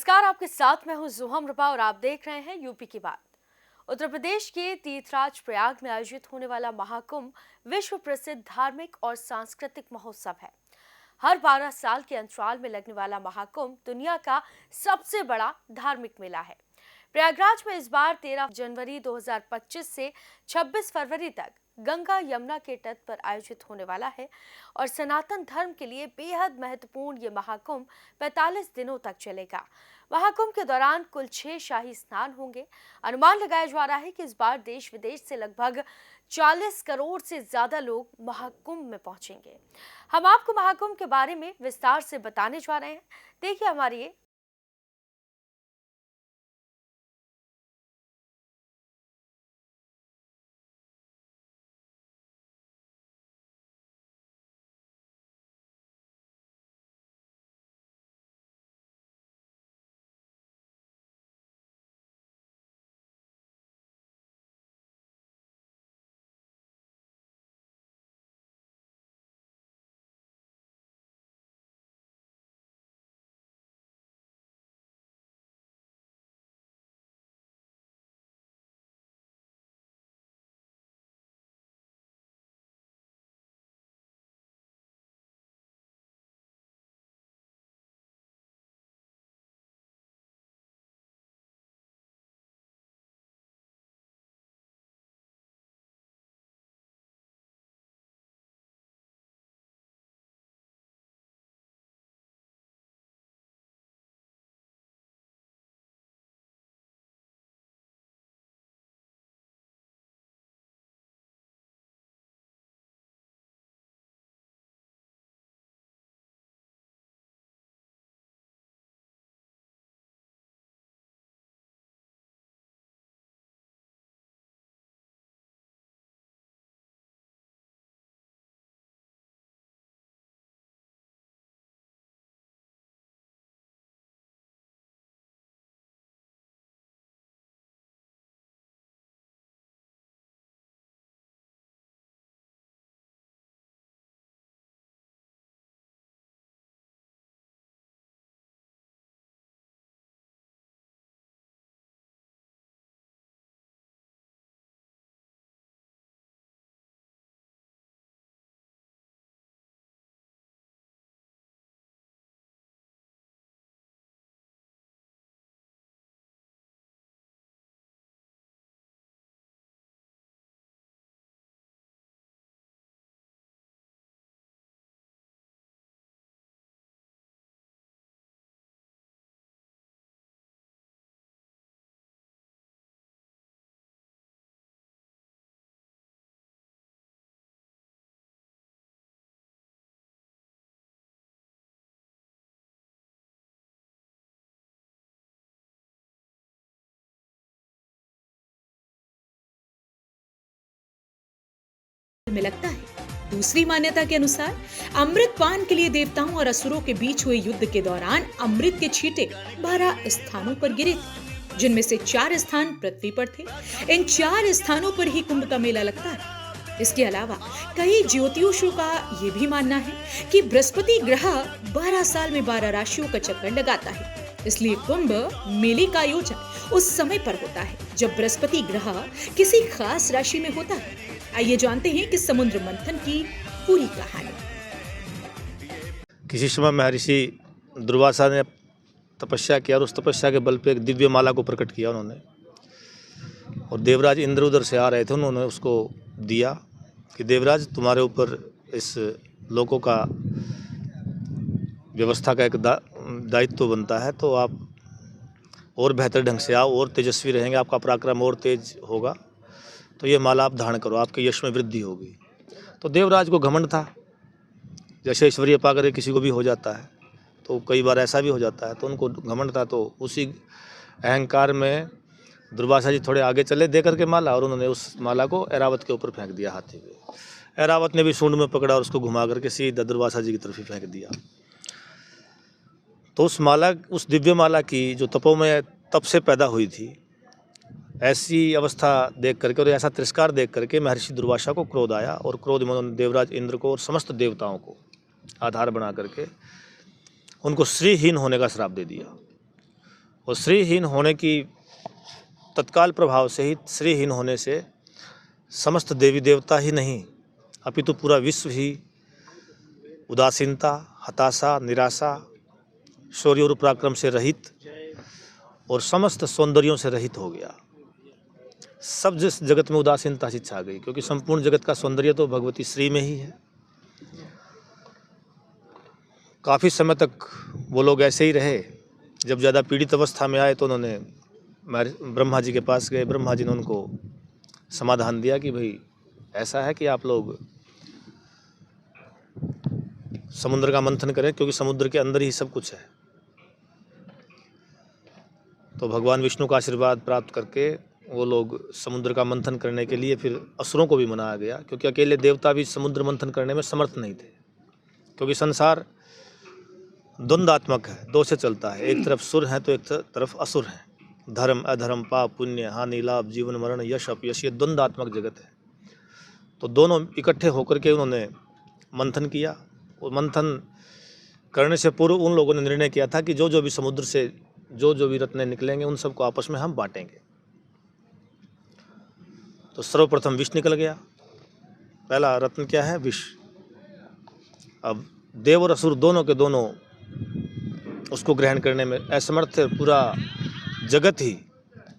नमस्कार, आपके साथ मैं हूं जुहम रबा और आप देख रहे हैं यूपी की बात। उत्तर प्रदेश के तीर्थराज प्रयाग में आयोजित होने वाला महाकुंभ विश्व प्रसिद्ध धार्मिक और सांस्कृतिक महोत्सव है। हर 12 साल के अंतराल में लगने वाला महाकुंभ दुनिया का सबसे बड़ा धार्मिक मेला है। प्रयागराज में इस बार 13 जनवरी 2025 से 26 फरवरी तक गंगा यमुना के तट पर आयोजित होने वाला है और सनातन धर्म के लिए बेहद महत्वपूर्ण ये महाकुंभ 45 दिनों तक चलेगा। महाकुंभ के दौरान कुल 6 शाही स्नान होंगे। अनुमान लगाया जा रहा है कि इस बार देश विदेश से लगभग 40 करोड़ से ज्यादा लोग महाकुंभ में पहुंचेंगे। हम आपको महाकुंभ के बारे में विस्तार से बताने जा रहे हैं। देखिए हमारी ये में लगता है। दूसरी मान्यता के अनुसार अमृत पान के लिए देवताओं और असुरों के बीच हुए युद्ध के दौरान अमृत के छींटे 12 स्थानों पर गिरे थे, जिनमें से 4 स्थान पृथ्वी पर थे। इन 4 स्थानों पर ही कुंभ का मेला लगता है। इसके अलावा कई ज्योतिषियों का ये भी मानना है कि बृहस्पति ग्रह 12 साल में 12 राशियों का चक्कर लगाता है, इसलिए कुंभ मेले का आयोजन उस समय पर होता है जब बृहस्पति ग्रह किसी खास राशि में होता है। आइए जानते हैं कि समुद्र मंथन की पूरी कहानी। किसी समय महर्षि दुर्वासा ने तपस्या किया और उस तपस्या के बल पे एक दिव्य माला को प्रकट किया उन्होंने, और देवराज इंद्र उधर से आ रहे थे। उन्होंने उसको दिया कि देवराज, तुम्हारे ऊपर इस लोकों का व्यवस्था का एक दायित्व बनता है, तो आप और बेहतर ढंग से आओ और तेजस्वी रहेंगे, आपका पराक्रम और तेज होगा, तो ये माला आप धारण करो, आपके यश में वृद्धि होगी। तो देवराज को घमंड था, जैसे ऐश्वर्य पाकर किसी को भी हो जाता है, तो कई बार ऐसा भी हो जाता है, तो उनको घमंड था। तो उसी अहंकार में दुर्वासा जी थोड़े आगे चले दे करके माला, और उन्होंने उस माला को ऐरावत के ऊपर फेंक दिया हाथी पे। ऐरावत ने भी सूंड में पकड़ा और उसको घुमा करके सीधा दुर्वासा जी की तरफ ही फेंक दिया। तो उस माला, उस दिव्य माला की जो तपोमय तप से पैदा हुई थी, ऐसी अवस्था देख करके और ऐसा तिरस्कार देख करके महर्षि दुर्वासा को क्रोध आया, और क्रोध में उन्होंने देवराज इंद्र को और समस्त देवताओं को आधार बना करके उनको श्रीहीन होने का श्राप दे दिया। और श्रीहीन होने की तत्काल प्रभाव से ही, श्रीहीन होने से समस्त देवी देवता ही नहीं अपितु पूरा विश्व ही उदासीनता, हताशा, निराशा, शौर्य और पराक्रम से रहित और समस्त सौंदर्यों से रहित हो गया। सब जिस जगत में उदासीनता सी छा गई, क्योंकि संपूर्ण जगत का सौंदर्य तो भगवती श्री में ही है। काफ़ी समय तक वो लोग ऐसे ही रहे। जब ज़्यादा पीड़ित अवस्था में आए तो उन्होंने ब्रह्मा जी के पास गए। ब्रह्मा जी ने उनको समाधान दिया कि भाई ऐसा है कि आप लोग समुद्र का मंथन करें, क्योंकि समुद्र के अंदर ही सब कुछ है। तो भगवान विष्णु का आशीर्वाद प्राप्त करके वो लोग समुद्र का मंथन करने के लिए फिर असुरों को भी मनाया गया, क्योंकि अकेले देवता भी समुद्र मंथन करने में समर्थ नहीं थे। क्योंकि संसार द्वंद्वात्मक है, दो से चलता है। एक तरफ सुर हैं तो एक तरफ असुर हैं। धर्म अधर्म, पाप पुण्य, हानि लाभ, जीवन मरण, यश अपयश, ये द्वंद्वात्मक जगत है। तो दोनों इकट्ठे होकर के उन्होंने मंथन किया। और मंथन करने से पूर्व उन लोगों ने निर्णय किया था कि जो भी समुद्र से जो भी रत्न निकलेंगे उन सबको आपस में हम बांटेंगे। तो सर्वप्रथम विष निकल गया। पहला रत्न क्या है? विष। अब देव और असुर दोनों के दोनों उसको ग्रहण करने में असमर्थ थे। पूरा जगत ही,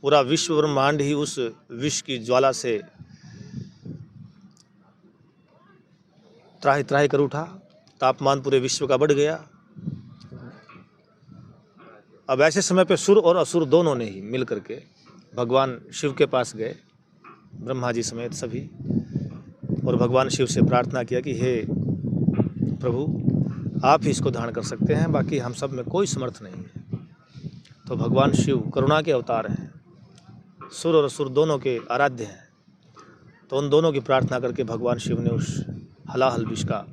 पूरा विश्व ब्रह्मांड ही उस विष की ज्वाला से त्राहि त्राहि कर उठा। तापमान पूरे विश्व का बढ़ गया। अब ऐसे समय पे सुर और असुर दोनों ने ही मिल करके भगवान शिव के पास गए, ब्रह्मा जी समेत सभी, और भगवान शिव से प्रार्थना किया कि हे प्रभु, आप ही इसको धारण कर सकते हैं, बाकी हम सब में कोई समर्थ नहीं है। तो भगवान शिव करुणा के अवतार हैं, सुर और असुर दोनों के आराध्य हैं। तो उन दोनों की प्रार्थना करके भगवान शिव ने उस हलाहल विष का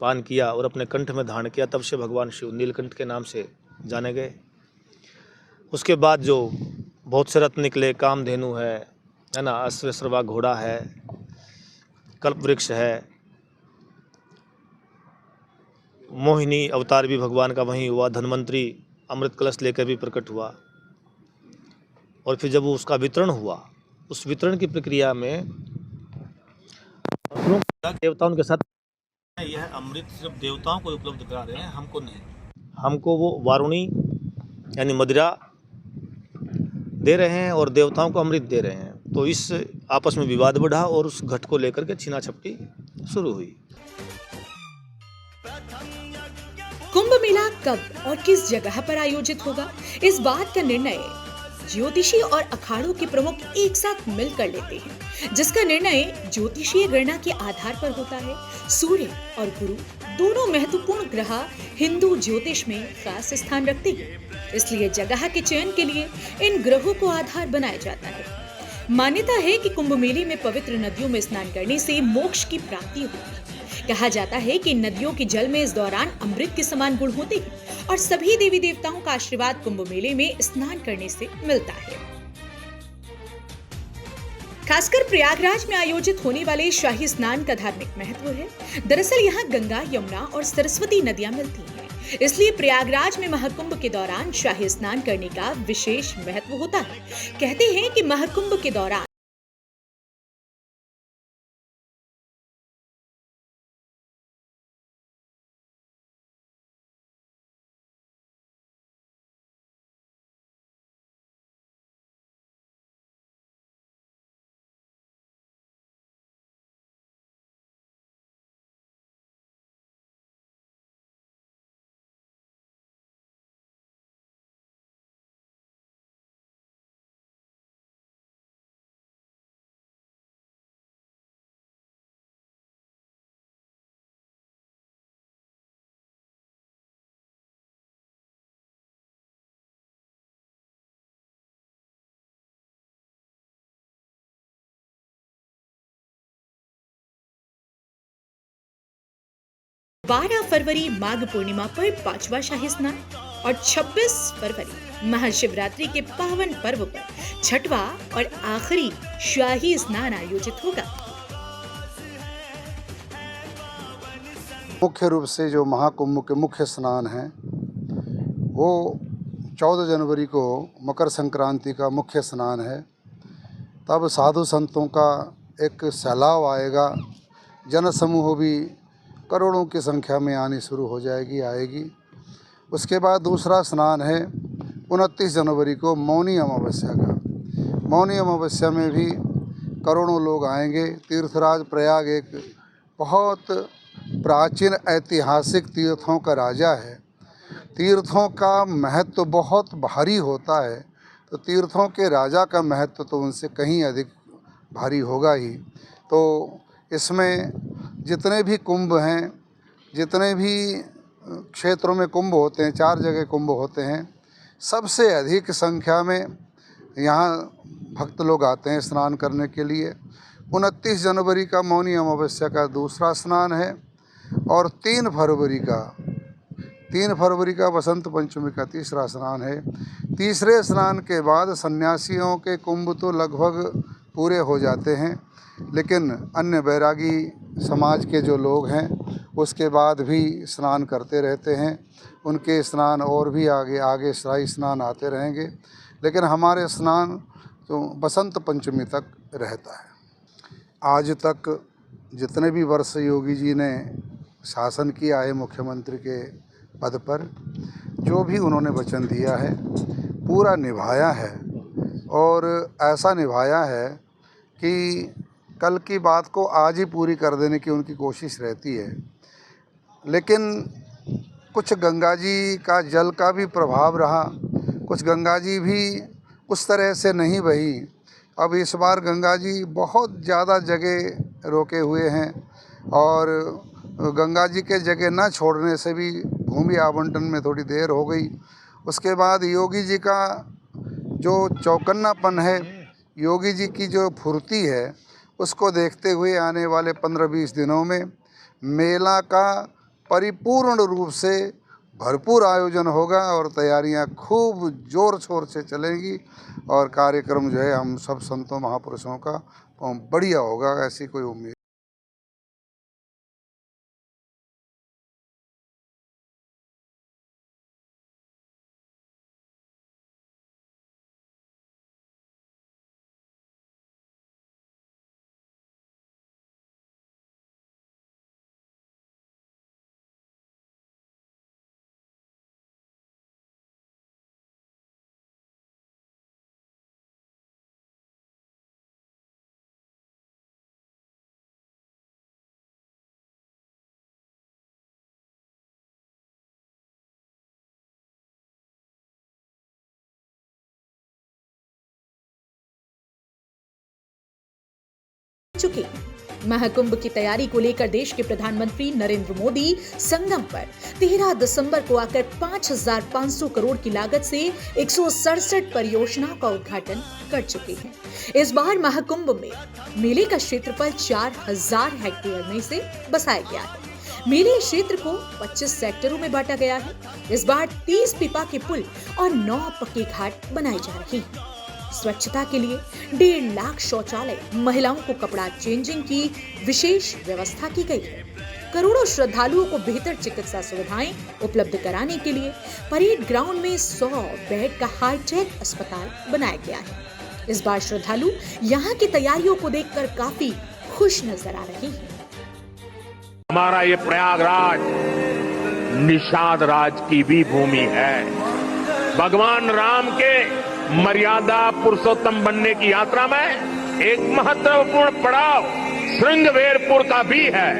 पान किया और अपने कंठ में धारण किया। तब से भगवान शिव नीलकंठ के नाम से जाने गए। उसके बाद जो बहुत से रत्न निकले, कामधेनु है ना, अश्वश्रवा घोड़ा है, कल्प वृक्ष है, मोहिनी अवतार भी भगवान का वहीं हुआ, धन्वंतरी अमृत कलश लेकर भी प्रकट हुआ। और फिर जब वो उसका वितरण हुआ, उस वितरण की प्रक्रिया में देवताओं के साथ यह अमृत सिर्फ देवताओं को उपलब्ध करा रहे हैं, हमको नहीं। हमको वो वारुणी यानी मदिरा दे रहे हैं और देवताओं को अमृत दे रहे हैं। तो इस आपस में विवाद बढ़ा और उस घट को लेकर के छीना झपटी शुरू हुई। कुंभ मेला कब और किस जगह पर आयोजित होगा, इस बात का निर्णय ज्योतिषी और अखाड़ों के प्रमुख एक साथ मिलकर लेते हैं, जिसका निर्णय ज्योतिषीय गणना के आधार पर होता है। सूर्य और गुरु दोनों महत्वपूर्ण ग्रह हिंदू ज्योतिष में खास स्थान रखते हैं, इसलिए जगह के चयन के लिए इन ग्रहों को आधार बनाया जाता है। मान्यता है कि कुंभ मेले में पवित्र नदियों में स्नान करने से मोक्ष की प्राप्ति होती है। कहा जाता है कि नदियों के जल में इस दौरान अमृत के समान गुण होते हैं और सभी देवी देवताओं का आशीर्वाद कुंभ मेले में स्नान करने से मिलता है। खासकर प्रयागराज में आयोजित होने वाले शाही स्नान का धार्मिक महत्व है। दरअसल यहाँ गंगा, यमुना और सरस्वती नदियां मिलती हैं, इसलिए प्रयागराज में महाकुंभ के दौरान शाही स्नान करने का विशेष महत्व होता है। कहते हैं कि महाकुंभ के दौरान बारह फरवरी माघ पूर्णिमा पर 5वां शाही स्नान और 26 फरवरी महाशिवरात्रि के पावन पर्व पर 6वां और आखिरी शाही स्नान आयोजित होगा। मुख्य रूप से जो महाकुंभ के मुख्य स्नान हैं वो 14 जनवरी को मकर संक्रांति का मुख्य स्नान है। तब साधु संतों का एक सैलाब आएगा, जनसमूह भी करोड़ों की संख्या में आनी शुरू हो आएगी। उसके बाद दूसरा स्नान है 29 जनवरी को मौनी अमावस्या का। मौनी अमावस्या में भी करोड़ों लोग आएंगे। तीर्थराज प्रयाग एक बहुत प्राचीन ऐतिहासिक तीर्थों का राजा है। तीर्थों का महत्व बहुत भारी होता है, तो तीर्थों के राजा का महत्व तो उनसे कहीं अधिक भारी होगा ही। तो इसमें जितने भी कुंभ हैं, जितने भी क्षेत्रों में कुंभ होते हैं, 4 जगह कुंभ होते हैं, सबसे अधिक संख्या में यहाँ भक्त लोग आते हैं स्नान करने के लिए। 29 जनवरी का मौनी अमावस्या का दूसरा स्नान है और 3 फरवरी का बसंत पंचमी का तीसरा स्नान है। तीसरे स्नान के बाद सन्यासियों के कुंभ तो लगभग पूरे हो जाते हैं, लेकिन अन्य बैरागी समाज के जो लोग हैं उसके बाद भी स्नान करते रहते हैं। उनके स्नान और भी आगे शाही स्नान आते रहेंगे, लेकिन हमारे स्नान तो बसंत पंचमी तक रहता है। आज तक जितने भी वर्ष योगी जी ने शासन किया है मुख्यमंत्री के पद पर, जो भी उन्होंने वचन दिया है पूरा निभाया है, और ऐसा निभाया है कि कल की बात को आज ही पूरी कर देने की उनकी कोशिश रहती है। लेकिन कुछ गंगा जी का जल का भी प्रभाव रहा, कुछ गंगा जी भी उस तरह से नहीं बही। अब इस बार गंगा जी बहुत ज़्यादा जगह रोके हुए हैं, और गंगा जी के जगह न छोड़ने से भी भूमि आवंटन में थोड़ी देर हो गई। उसके बाद योगी जी का जो चौकन्नापन है, योगी जी की जो फुर्ती है, उसको देखते हुए आने वाले 15-20 दिनों में मेला का परिपूर्ण रूप से भरपूर आयोजन होगा और तैयारियां खूब जोर शोर से चलेंगी, और कार्यक्रम जो है हम सब संतों महापुरुषों का बढ़िया होगा, ऐसी कोई उम्मीद। चुकी महाकुंभ की तैयारी को लेकर देश के प्रधानमंत्री नरेंद्र मोदी संगम पर 13 दिसंबर को आकर 5,500 करोड़ की लागत से 167 परियोजनाओं का उद्घाटन कर चुके हैं। इस बार महाकुंभ में मेले का क्षेत्रफल 4,000 हेक्टेयर में से बसाया गया है। मेले क्षेत्र को 25 सेक्टरों में बांटा गया है। इस बार 30 पीपा के पुल और 9 पक्के घाट बनाए जा रहे हैं। स्वच्छता के लिए 1.5 लाख शौचालय, महिलाओं को कपड़ा चेंजिंग की विशेष व्यवस्था की गई है। करोड़ों श्रद्धालुओं को बेहतर चिकित्सा सुविधाएं उपलब्ध कराने के लिए परेड ग्राउंड में 100 बेड का हाईटेक अस्पताल बनाया गया है। इस बार श्रद्धालु यहाँ की तैयारियों को देखकर काफी खुश नजर आ रहे हैं। हमारा ये प्रयागराज निषाद राज की भी भूमि है। भगवान राम के मर्यादा पुरुषोत्तम बनने की यात्रा में एक महत्वपूर्ण पड़ाव श्रृंगवेरपुर का भी है।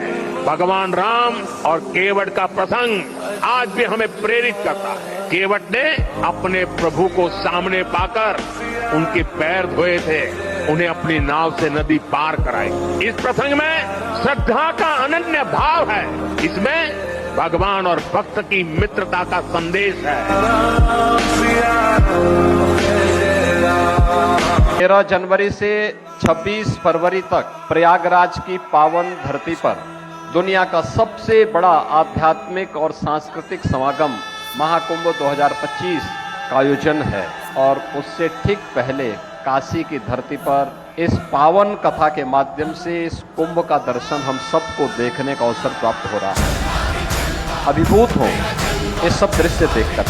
भगवान राम और केवट का प्रसंग आज भी हमें प्रेरित करता है। केवट ने अपने प्रभु को सामने पाकर उनके पैर धोए थे, उन्हें अपनी नाव से नदी पार कराई। इस प्रसंग में श्रद्धा का अनन्य भाव है। इसमें भगवान और भक्त की मित्रता का संदेश है। 13 जनवरी से 26 फरवरी तक प्रयागराज की पावन धरती पर दुनिया का सबसे बड़ा आध्यात्मिक और सांस्कृतिक समागम महाकुंभ 2025 का आयोजन है, और उससे ठीक पहले काशी की धरती पर इस पावन कथा के माध्यम से इस कुंभ का दर्शन हम सबको देखने का अवसर प्राप्त हो रहा है। अभिभूत हो इस सब दृश्य देखकर।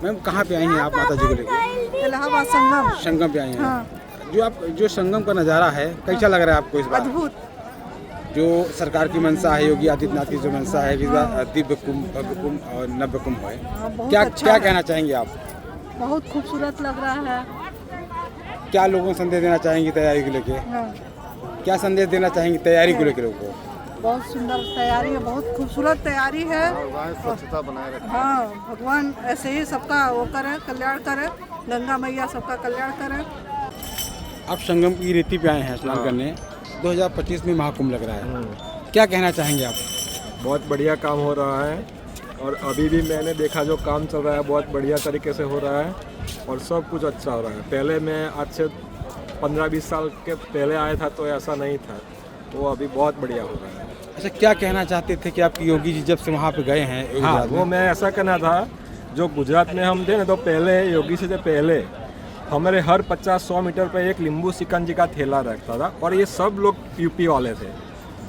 मैम कहाँ पे आई हैं आप माता जी को लेकर? इलाहाबाद संगम। संगम पे आई हैं। हाँ। जो संगम का नज़ारा है कैसा लग रहा है आपको इस बार? अद्भुत। जो सरकार की मंशा है, योगी आदित्यनाथ की जो मंशा है कि इस बार दिव्य कुंभ, भव्य कुंभ और नव्य कुंभ है, बहुत क्या अच्छा क्या है। कहना चाहेंगे आप? बहुत खूबसूरत लग रहा है। क्या लोगों को संदेश देना चाहेंगे तैयारी को लेके? हाँ। क्या संदेश देना चाहेंगे तैयारी को लेकर लोगों को? बहुत सुंदर तैयारी है, बहुत खूबसूरत तैयारी है। स्वच्छता बनाए रखें। हाँ, भगवान ऐसे ही सबका वो करे, कल्याण करे, गंगा मैया सबका कल्याण करे। आप संगम की रेती पे आए हैं स्नान करने। 2025 में महाकुंभ लग रहा है, क्या कहना चाहेंगे आप? बहुत बढ़िया काम हो रहा है और अभी भी मैंने देखा जो काम चल रहा है बहुत बढ़िया तरीके से हो रहा है और सब कुछ अच्छा हो रहा है। पहले मैं आज से 15-20 साल के पहले आया था तो ऐसा नहीं था, तो अभी बहुत बढ़िया हो रहा है। अच्छा, क्या कहना चाहते थे कि आपकी योगी जी जब से वहाँ पे गए हैं? हाँ, वो मैं ऐसा कहना था, जो गुजरात में हम थे ना, तो पहले योगी से पहले हमारे हर 50-100 मीटर पे एक नींबू शिकंजी का ठेला रखता था और ये सब लोग यूपी वाले थे।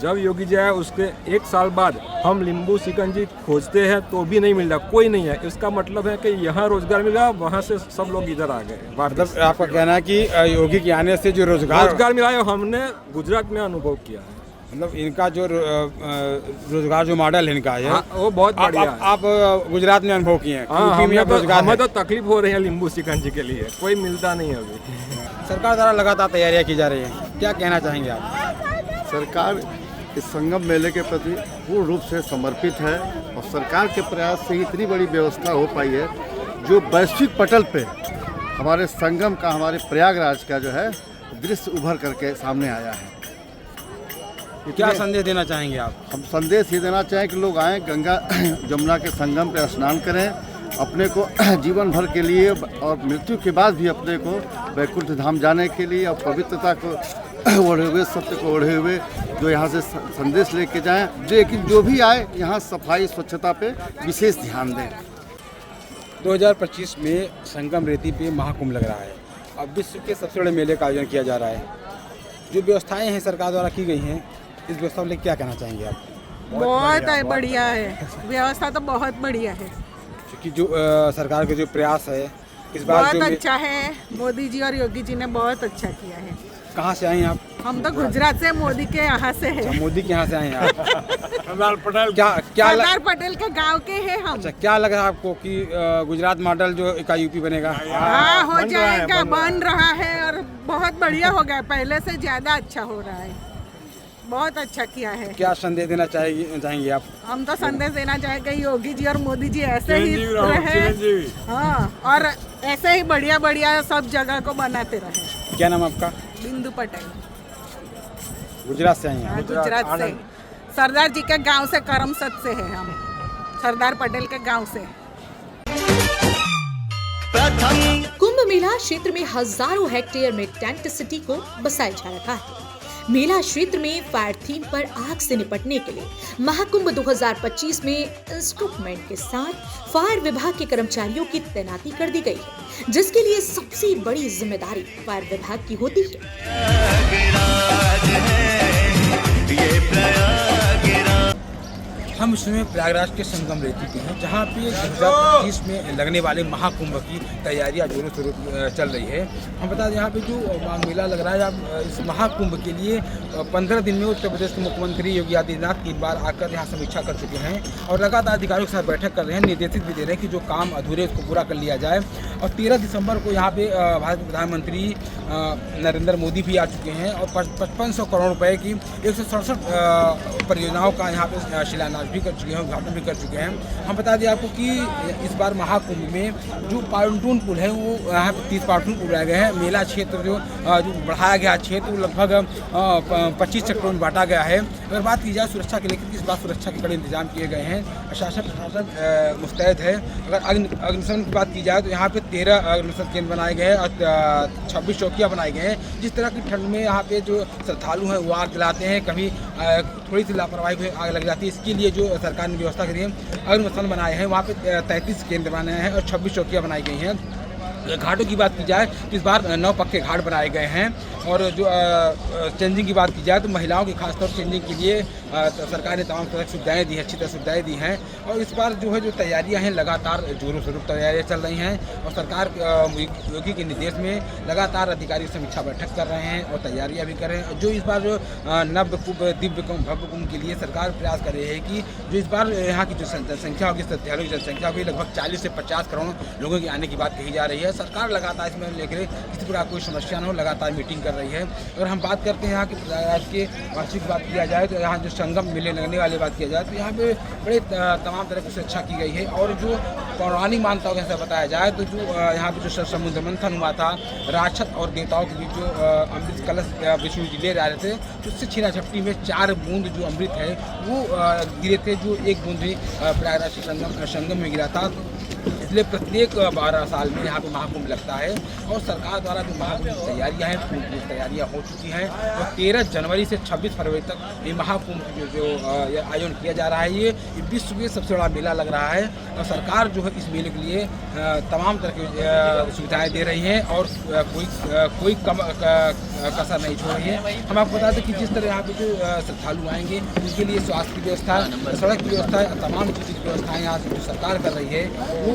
जब योगी जी आए उसके 1 साल बाद हम नींबू शिकंजी खोजते हैं तो भी नहीं मिल रहा, कोई नहीं है। इसका मतलब है कि यहाँ रोजगार मिला, वहाँ से सब लोग इधर आ गए। मतलब आपका कहना है कि योगी के आने से जो रोजगार मिला है हमने गुजरात में अनुभव किया है। मतलब इनका जो रोजगार जो मॉडल है इनका है, वो बहुत बढ़िया है। आप गुजरात में अनुभव किए हैं? हमें तो तकलीफ हो रही है नींबू शिकंजी के लिए, कोई मिलता नहीं है अभी। सरकार द्वारा लगातार तैयारियां की जा रही हैं, क्या कहना चाहेंगे आप? सरकार इस संगम मेले के प्रति पूर्ण रूप से समर्पित है और सरकार के प्रयास से इतनी बड़ी व्यवस्था हो पाई है जो वैश्विक पटल पे हमारे संगम का, हमारे प्रयागराज का जो है दृश्य उभर करके सामने आया है। क्या संदेश देना चाहेंगे आप? हम संदेश ये देना चाहें कि लोग आएँ, गंगा जमुना के संगम पर स्नान करें, अपने को जीवन भर के लिए और मृत्यु के बाद भी अपने को वैकुंठ धाम जाने के लिए और पवित्रता को ओढ़े हुए, सत्य को ओढ़े हुए जो यहाँ से संदेश लेके जाएं। लेकिन जो भी आए यहाँ सफाई स्वच्छता पे विशेष ध्यान दें। 2025 में संगम रेती पे महाकुंभ लग रहा है। अब विश्व के सबसे बड़े मेले का आयोजन किया जा रहा है। जो व्यवस्थाएं हैं सरकार द्वारा की गई हैं, इस व्यवस्था में क्या कहना चाहेंगे आप? बहुत बढ़िया है, व्यवस्था तो बहुत बढ़िया है। क्योंकि जो सरकार के जो प्रयास है इस बार बहुत जो अच्छा है। मोदी जी और योगी जी ने बहुत अच्छा किया है। कहाँ से आई हैं आप? हम तो गुजरात से, मोदी के यहाँ से है। मोदी के यहाँ से आए हैं आप? सरदार पटेल सरदार पटेल के गांव के हैं हम। अच्छा, क्या लग रहा है आपको कि गुजरात मॉडल जो का यूपी बनेगा? हाँ, हो जाएगा, बन रहा है और बहुत बढ़िया हो गया, पहले से ज्यादा अच्छा हो रहा है। बहुत अच्छा किया है। क्या संदेश देना चाहेंगे आप? हम तो संदेश देना चाहेंगे योगी जी और मोदी जी ऐसे ही रहे, हाँ, और ऐसे ही बढ़िया बढ़िया सब जगह को बनाते रहे। क्या नाम आपका? बिंदु पटेल। गुजरात से आई हैं? हाँ, गुजरात से, सरदार जी के गांव से, करमसद से है हम, सरदार पटेल के गांव से। कुंभ मेला क्षेत्र में हजारों हेक्टेयर में टेंट सिटी को बसाया जा रहा है। मेला क्षेत्र में फायर थीम पर आग से निपटने के लिए महाकुंभ 2025 में इंस्ट्रूमेंट के साथ फायर विभाग के कर्मचारियों की तैनाती कर दी गई है, जिसके लिए सबसे बड़ी जिम्मेदारी फायर विभाग की होती है। हम इस समय प्रयागराज के संगम रेती पे हैं, जहाँ पे 2025 में लगने वाले महाकुंभ की तैयारियां जोरों शोरों चल रही है। हम बता दें यहाँ पे जो मेला लग रहा है, अब इस महाकुंभ के लिए 15 दिन में उत्तर प्रदेश के मुख्यमंत्री योगी आदित्यनाथ 3 बार आकर यहाँ समीक्षा कर चुके हैं और लगातार अधिकारियों के साथ बैठक कर रहे हैं, निर्देशित भी दे रहे हैं कि जो काम अधूरे उसको पूरा कर लिया जाए। और 13 दिसंबर को यहाँ पे भारत के प्रधानमंत्री नरेंद्र मोदी भी आ चुके हैं और 5500 करोड़ रुपए की 167 परियोजनाओं का यहाँ पे शिलान्यास भी कर चुके हैं, उद्घाटन भी कर चुके हैं। हम बता दें आपको कि इस बार महाकुंभ में जो पार्टून पुल है वो यहाँ पर 30 पार्टून पुल बनाए गए हैं। मेला क्षेत्र जो बढ़ाया गया क्षेत्र लगभग 25 सेक्टरों में बांटा गया है। अगर बात की जाए सुरक्षा के लेकर, इस बार सुरक्षा के कड़े इंतजाम किए गए हैं, शासन प्रशासन मुस्तैद है। अगर अग्निशमन की बात की जाए तो यहाँ पे 13 अग्निशमन केंद्र बनाए गए हैं और 26 चौकियाँ बनाई गए हैं। जिस तरह की ठंड में यहाँ पे जो श्रद्धालु हैं वो आग जलाते हैं, कभी थोड़ी सी लापरवाही में आग लग जाती है, इसके लिए जो सरकार ने व्यवस्था करी है, अग्निशमन बनाए हैं, वहाँ पे 33 केंद्र बनाए हैं और 26 चौकियाँ बनाई गई हैं। घाटों की बात की जाए तो इस बार 9 पक्के घाट बनाए गए हैं। और जो चेंजिंग की बात की जाए तो महिलाओं की खासतौर पर चेंजिंग के लिए सरकार ने तमाम तरह की सुविधाएँ दी हैं, अच्छी तरह सुविधाएँ दी हैं। और इस बार जो है जो तैयारियां हैं लगातार जोरों शोरों तैयारियां चल रही हैं और सरकार योगी के निर्देश में लगातार अधिकारी समीक्षा बैठक कर रहे हैं और तैयारियां भी कर रहे हैं। जो इस बार जो नव कुंभ, दिव्य कुंभ, भव्य कुंभ के लिए सरकार प्रयास कर रही है कि जो इस बार यहाँ की जो जनसंख्या होगी, श्रद्धालुओं की जनसंख्या होगी, लगभग 40 से 50 करोड़ लोगों के आने की बात कही जा रही है। सरकार लगातार इसमें लेकर किसी प्रकार कोई समस्या न हो, लगातार मीटिंग कर रही है। और हम बात करते हैं यहाँ के प्रयागराज के वार्षिक बात किया जाए तो यहाँ जो संगम मेले लगने वाली बात किया जाए तो यहाँ पे बड़े तमाम तरह की सुरक्षा की गई है। और जो पौराणिक मान्यताओं के अनुसार बताया जाए तो जो यहाँ पे जो समुद्र मंथन हुआ था, राक्षस और देवताओं के बीच जो अमृत कलश विष्णु जी ले जा रहे थे, तो उससे छीना झपटी में 4 बूंद जो अमृत है वो गिरे थे, जो 1 बूंद भी प्रयागराज संगम में गिरा था। इसलिए प्रत्येक 12 साल में यहाँ पे महाकुंभ लगता है और सरकार द्वारा जो महाकुंभ की तैयारियाँ हैं पूरी तैयारियाँ हो चुकी हैं। और 13 जनवरी से 26 फरवरी तक ये महाकुंभ जो आयोजन किया जा रहा है, ये विश्व में सबसे बड़ा मेला लग रहा है। और सरकार जो है इस मेले के लिए तमाम तरह की सुविधाएँ दे रही हैं और कोई कसर नहीं छोड़ रही है। हम आपको बता दें कि जिस तरह यहाँ पे जो श्रद्धालु आएंगे उनके लिए स्वास्थ्य की व्यवस्था, सड़क की व्यवस्था, तमाम चीज़ों की व्यवस्थाएँ यहाँ से जो सरकार कर रही है वो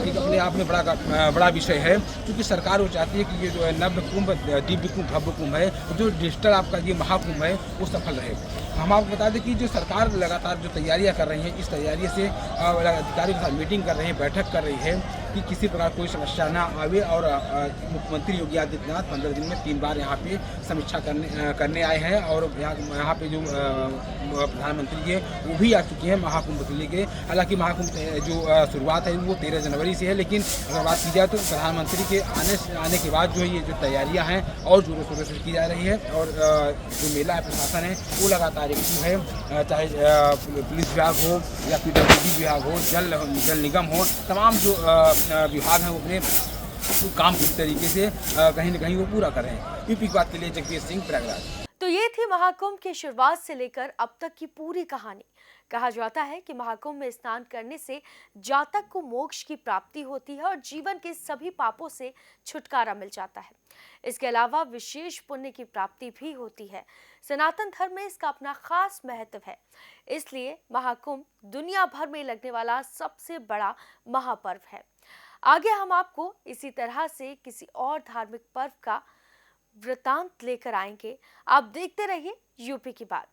एक अपने आप में बड़ा विषय है। क्योंकि सरकार वो चाहती है कि ये जो है नव कुंभ, दिव्य कुंभ, भव्य कुंभ है, जो डिजिटल आपका ये महाकुंभ है वो सफल रहे। हम आपको बता दें कि जो सरकार लगातार जो तैयारियां कर रही है, इस तैयारी से अधिकारियों के साथ मीटिंग कर रही है, बैठक कर रही है कि किसी प्रकार कोई समस्या ना आवे। और मुख्यमंत्री योगी आदित्यनाथ 15 दिन में 3 बार यहाँ पे समीक्षा करने आए हैं। और यहाँ पे जो प्रधानमंत्री है वो भी आ चुके हैं महाकुंभ के लिए। हालांकि महाकुंभ जो शुरुआत है वो 13 जनवरी से है, लेकिन अगर बात की जाए तो प्रधानमंत्री के आने के बाद जो है ये जो तैयारियाँ हैं और जोरों शोरों से की जा रही है। और जो मेला प्रशासन है वो लगातार एक्टिव है, चाहे पुलिस विभाग हो या PWD विभाग हो, जल निगम हो, तमाम जो विभाग हैं वो अपने काम पूरी तरीके से कहीं न कहीं वो पूरा कर रहे हैं। यूपी की बात के लिए जगदीश सिंह, प्रयागराज। तो ये थी महाकुंभ की शुरुआत से लेकर अब तक की पूरी कहानी। कहा जाता है कि महाकुंभ में स्नान करने से जातक को मोक्ष की प्राप्ति होती है और जीवन के सभी पापों से छुटकारा मिल जाता है। इसके अलावा विशेष पुण्य की प्राप्ति भी होती है। सनातन धर्म में इसका अपना खास महत्व है, इसलिए महाकुंभ दुनिया भर में लगने वाला सबसे बड़ा महापर्व है। आगे हम आपको इसी तरह से किसी और धार्मिक पर्व का वृतांत लेकर आएंगे। आप देखते रहिए यूपी की बात।